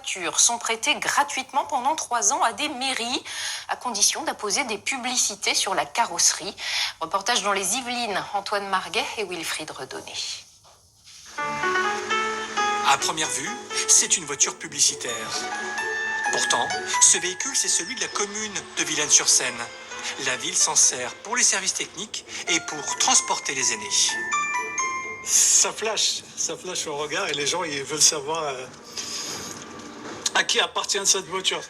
voitures sont prêtées gratuitement pendant 3 ans à des mairies, à condition d'apposer des publicités sur la carrosserie. Reportage dans les Yvelines, Antoine Marguet et Wilfried Redonné. À première vue, c'est une voiture publicitaire. Pourtant, ce véhicule, c'est celui de la commune de Villennes-sur-Seine. La ville s'en sert pour les services techniques et pour transporter les aînés. Ça flash au regard et les gens ils veulent savoir à qui appartient cette voiture.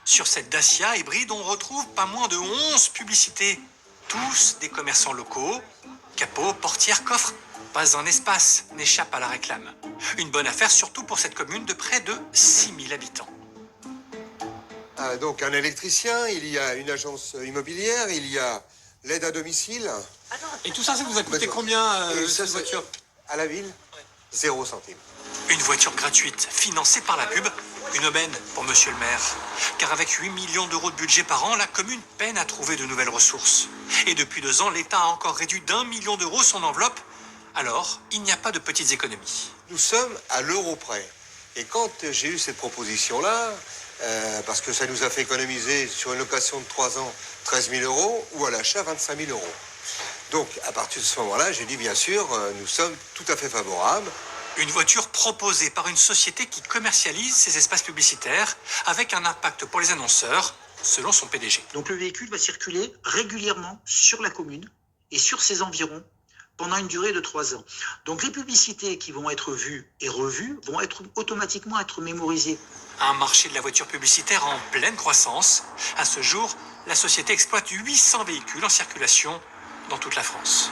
Sur cette Dacia hybride, on retrouve pas moins de 11 publicités. Tous des commerçants locaux. Capot, portière, coffre. Pas un espace n'échappe à la réclame. Une bonne affaire surtout pour cette commune de près de 6000 habitants. Donc un électricien, il y a une agence immobilière, il y a l'aide à domicile. Et tout ça, ça vous a coûté combien cette voiture? À la ville, 0 centime. Une voiture gratuite, financée par la pub, une aubaine pour monsieur le maire. Car avec 8 millions d'euros de budget par an, la commune peine à trouver de nouvelles ressources. Et depuis 2 ans, l'État a encore réduit d'1 million d'euros son enveloppe. Alors, il n'y a pas de petites économies. Nous sommes à l'euro près. Et quand j'ai eu cette proposition-là, parce que ça nous a fait économiser sur une location de 3 ans 13 000 euros ou à l'achat 25 000 euros. Donc, à partir de ce moment-là, j'ai dit, bien sûr, nous sommes tout à fait favorables. Une voiture proposée par une société qui commercialise ses espaces publicitaires avec un impact pour les annonceurs, selon son PDG. Donc le véhicule va circuler régulièrement sur la commune et sur ses environs pendant une durée de 3 ans. Donc les publicités qui vont être vues et revues vont automatiquement être mémorisées. Un marché de la voiture publicitaire en pleine croissance. À ce jour, la société exploite 800 véhicules en circulation dans toute la France.